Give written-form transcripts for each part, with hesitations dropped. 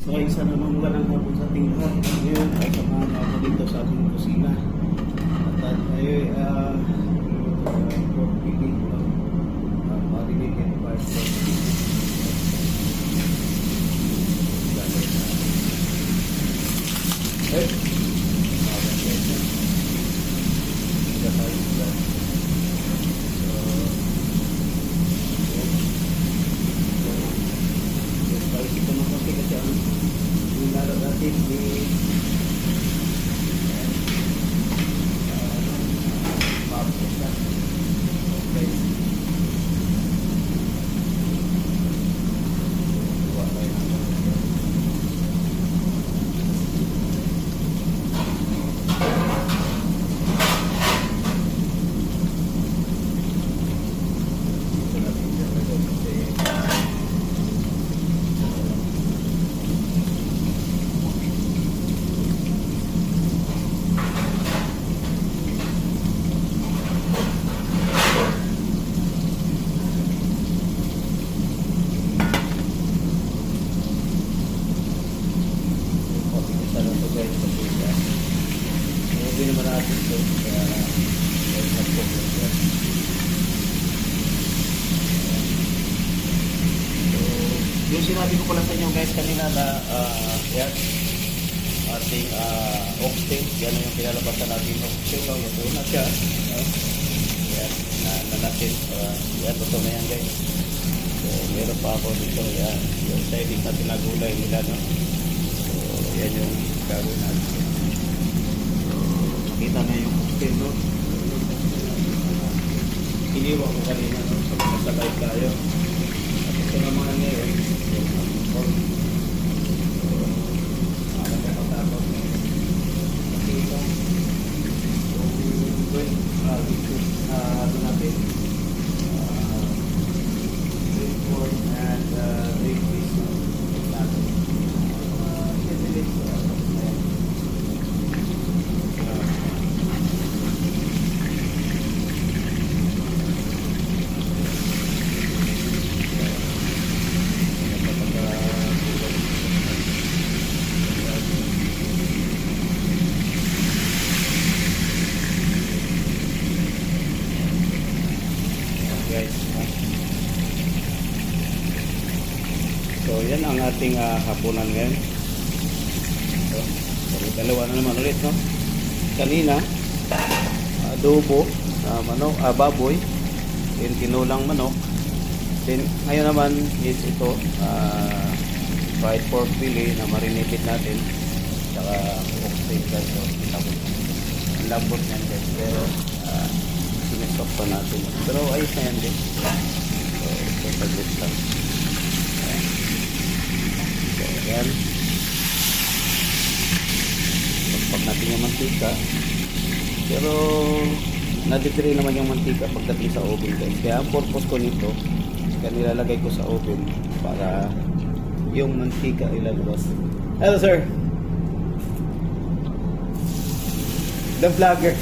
So isa naman walang hapon sa ating lahat. Ngayon ay samahan ako dito sa ating kusina. At tayo pork pili. Marinated pork pili. Hindi naman natin ito kaya hapok lang siya. So, yung sinabi ko pala sa inyo guys kanina na yan ating oxtail, yan yung pinalabasan natin oxtail. So, ito na siya. Yan, na natin. Yan, ito na yan guys. So, meron pa ako dito. Yan, yung siding na tinagulay nila. No? So, yan yung gagawin natin. Kita na yung oxtail, no? Iniwa ko kanina, no? So, masabay tayo. At ito naman ngayon, yung pork. So, nakakatapos. Kasi ito, yung bread, ano natin, bread pork and bread fish natin. Guys, so yan ang ating hapunan ngayon. So dalawa na naman ulit, no? Kanina adobo manok, baboy, then tinulang manok, then ngayon naman is ito fried pork belly na marinated natin, saka oxtail guys. So ang lambot yan guys, pero sinesok pa natin. Pero ayos na yan din. So, ito saglit lang. So, yan. Pagpag natin yung mantika. Pero, naditiri naman yung mantika pagdating sa oven guys. Kaya ang purpose ko nito, kaya nilalagay ko sa oven para yung mantika ilalabas. Hello sir! The vlogger!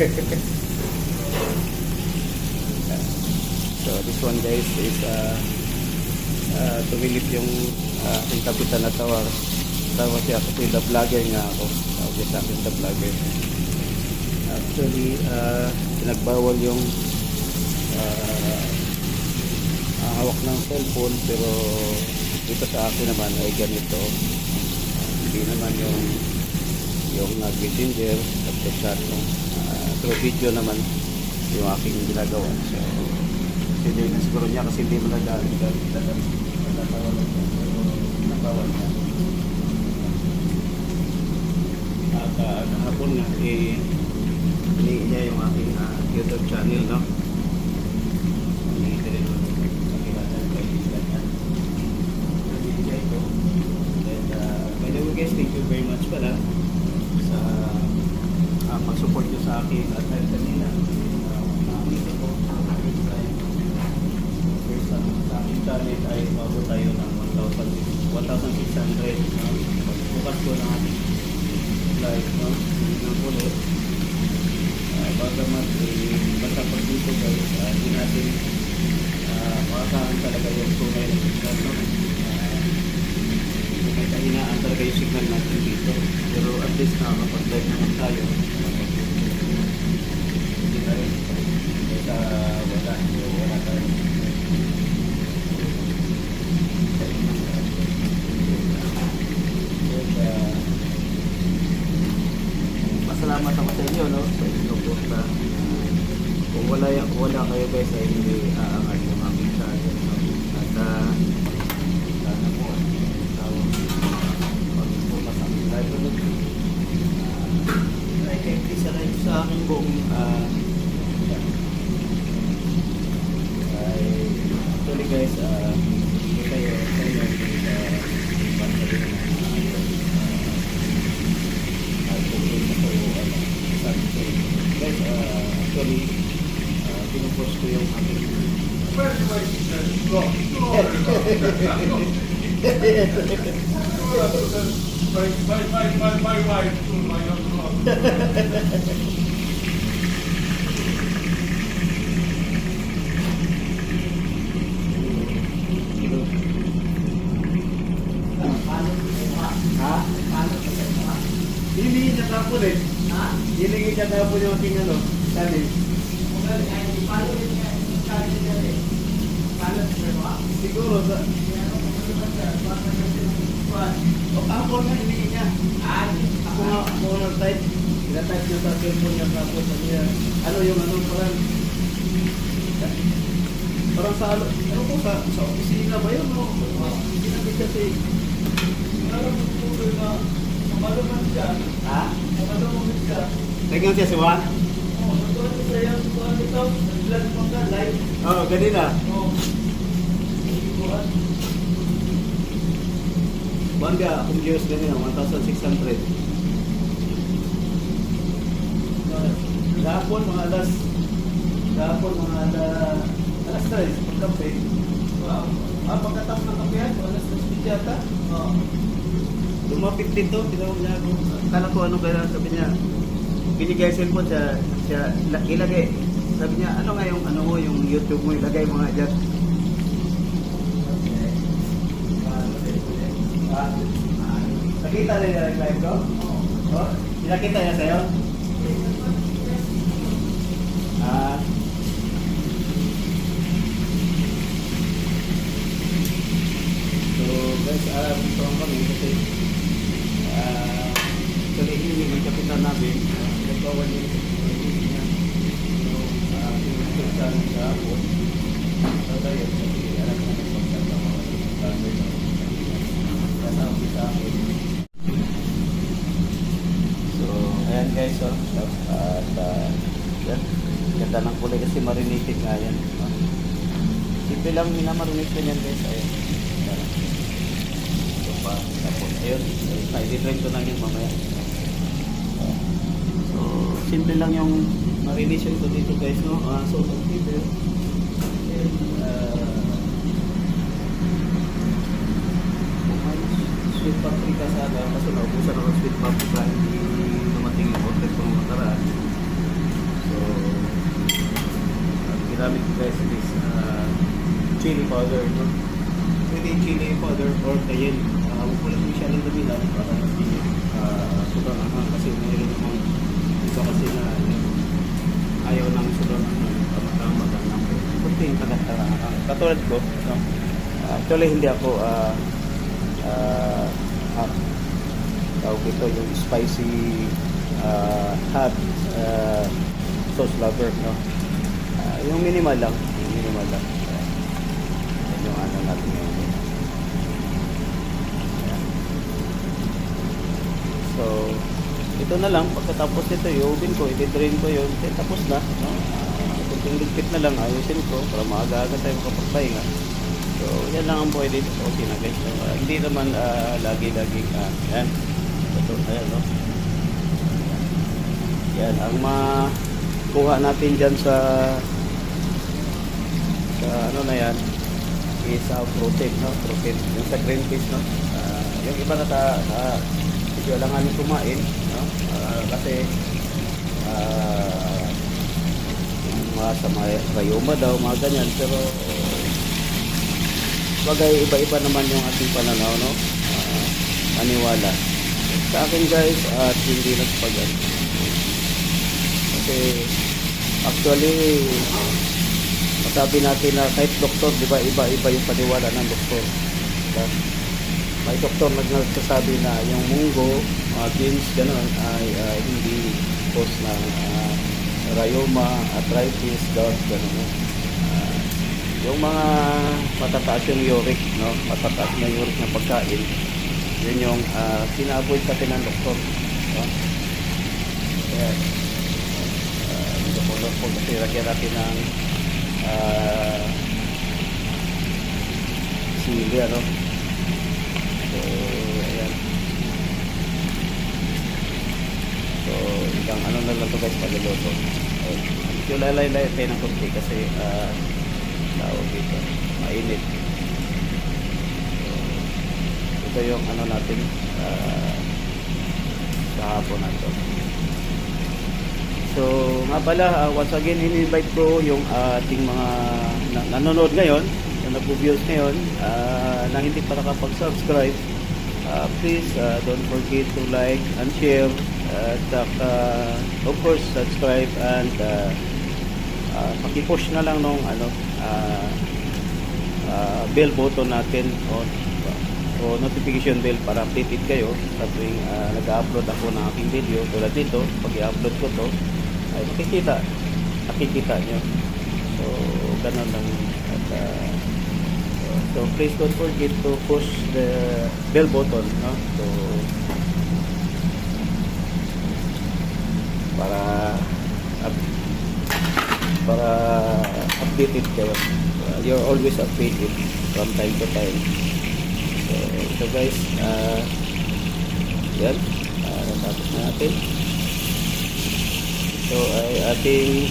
So this one guys is tumilip yung aking kapitan na tawag siya kasi the vlogger nga ako. Tawag sa akin the vlogger. Actually pinagbawal yung hawak ng cellphone, pero dito sa akin naman ay ganito. Hindi naman yung messenger at chat, no? Through video naman yung aking ginagawa. So hindi na siguro niya kasi hindi mo nagalit nakawan niya. At hapon nga hinihin niya yung aking YouTube channel, no? Hinihin din naman makikita yung kaibigan niya. Hinihin niya ito. And by the way guys, thank you very much pala sa pag-support nyo sa akin at kanina nakakita ko sa aking channel ay mabot tayo ng 1,600, no? Bukas ko ng ating live, no? Ng ulit bagamat basta pag dito guys hindi natin makakahan talaga yung tunay na pagkakas, no? May kahinaan talaga talaga yung signal natin dito. Pero at least nakakapag-live naman tayo. Hindi tayo. Kaya wala tayo. Pasalamat ako sa inyo, no? Sa inyo po na kung wala kayo guys ay hindi aangat yung aming channel, no? At sana po pag-focus sa aming live ulit. Isa na sa aking buong ay actually guys hindi kayo sa inyo guys, actually, pinupost ko yung aking my wife told my husband. Ha? Hindi niya tapon eh. Ha? Hindi niya tapon yung aking ano, channel. Siguro sa... Ako na, hindi niya. Ako na type. Ina-type niya sa cellphone niya tapos niya. Ano yung ano parang... Parang sa ano po, sa opisina ba yun? Hindi namin kasi... Alam mo po na maluman siya. Ha? Maluman siya. Tingnan siya si Juan? Oo, nagtuwa siya yung kuhan nito. Nag-vlog mo ka, live. Oo, ganina. Oo. Kuhan. Juan ka, akong views ganina, 1,600. Gahapon mga alas 3, pagkape. Wow. Pagkatapos ng kapehan, alas 3 yata. Oo. Lumapit dito, tinawag niya ako. Kala ko ano kaya, sabi niya, binigay cellphone siya ilagay. Sabi niya, ano nga yung ano mo, yung YouTube mo, ilagay mo nga dyan. Nakita rin niya yung live ko? Oo. Pinakita niya sa'yo? So guys, ito ang kami kasi actually hindi yung kapitan namin nagkawan yung niya. So pinagkita sa ako so tayo kasi alam na nagpagkata ko kasama sa akin. So ayan guys, at yan, ganda ng kulay kasi marinated nga yan. Simple lang minamarinig ko yan guys. Ayan. Tapos ayun, i-drain ko lang yun mamaya. So simple lang yung marination ko dito guys, no? So simple. And sweet paprika sana kasi naubusan ako sweet paprika, hindi dumating yung order ko ng nakaraan. So ang ginamit ko guys is chili powder, no? Pwede chili powder or cayenne. Huwag ko lang siya lang dabilan para hindi sobrang anghang kasi mayroon namang iba kasi na ayaw ng sobrang anghang tama-tama lang kunting tagat-taga. Katulad ko, no? Actually hindi ako tawag ito yung spicy hot sauce lover, no? Yung minimal lang yung ano natin ngayon. So ito na lang, pagkatapos nito i-oven ko, i-drain ko yun, tapos na, no? Kunting ligpit na lang, ayusin ko para maaga-aga tayo makapagpahinga. So yan lang ang buhay dito. Okay na guys, so, hindi naman lagi-laging yan ito, ayan, no? Yan ang makuha natin dyan sa ano na yan is protein, no? Protein yung sa green fish, no? Yung iba na medyo alanganin kumain, no? Kasi yung mga sa mga rayuma daw, mga ganyan, pero bagay iba-iba naman yung ating pananaw, no? maniwala. Sa akin guys, at hindi nagpagan. Kasi actually, masabi natin na kahit doktor, di ba, iba-iba yung paniwala ng doktor. Diba? May doktor nagsasabi na yung munggo, beans, gano'n, ay hindi cause ng rheuma, arthritis, gout, gano'n. Yung mga matataas yung uric, no? Matataas na uric na pagkain, yun yung sinaboy sa atin ng doktor. No? Kaya, hindi ko lang po kasi lagyan natin ng sili, ano? So, ayan. So, isang ano na lang ito guys, pagluluto. So, lalay-lay tayo ng kunti kasi tawag dito, mainit. So, ito yung ano natin sa hapon na ito. So, nga pala, once again, in-invite ko yung ating mga nanonood ngayon, yung nag-views ngayon, na hindi pa nakapag-subscribe. Please, don't forget to like and share. At of course, subscribe and paki-push na lang nung bell button natin o notification bell para updated kayo sa tuwing nag-upload ako ng aking video. Tulad dito, pag i-upload ko to ay nakikita nyo. So ganun lang. At, so please don't forget to push the bell button, no? So para updated kayo. You're always updated from time to time. So guys, yan, natapos na natin. So ay ating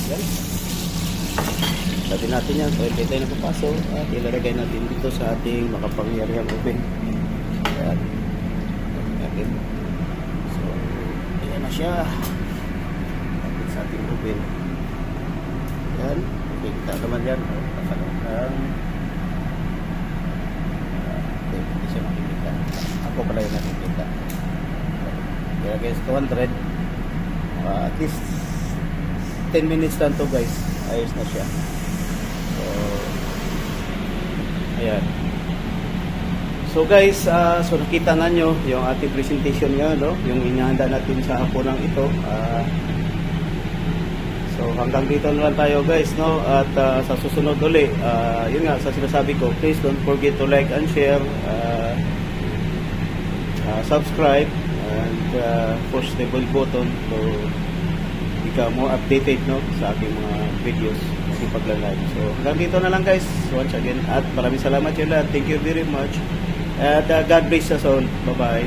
yan, sabi natin yan. So hindi tayo napapasok at ilalagay natin dito sa ating makapangyarihang oven. Yan natin. So ayan na siya sa ating oven. Yan, kita naman yan. Hindi siya makikita. Ako pala yung nakikita. Kaya guys, 200. At least 10 minutes lang to guys. Ayos na siya. So, ayan. So guys, so nakita na nyo yung ating presentation nga, no? Yung inihanda natin sa hapunang ito. So hanggang dito na lang tayo guys, no? At sa susunod uli, yun nga, sa sinasabi ko, please don't forget to like and share, subscribe, and push the bell button to become more updated, no? Sa aking mga videos, aking pagla-live. So hanggang dito na lang guys, once again, at maraming salamat yun lahat. Thank you very much. At God bless us all. Bye-bye.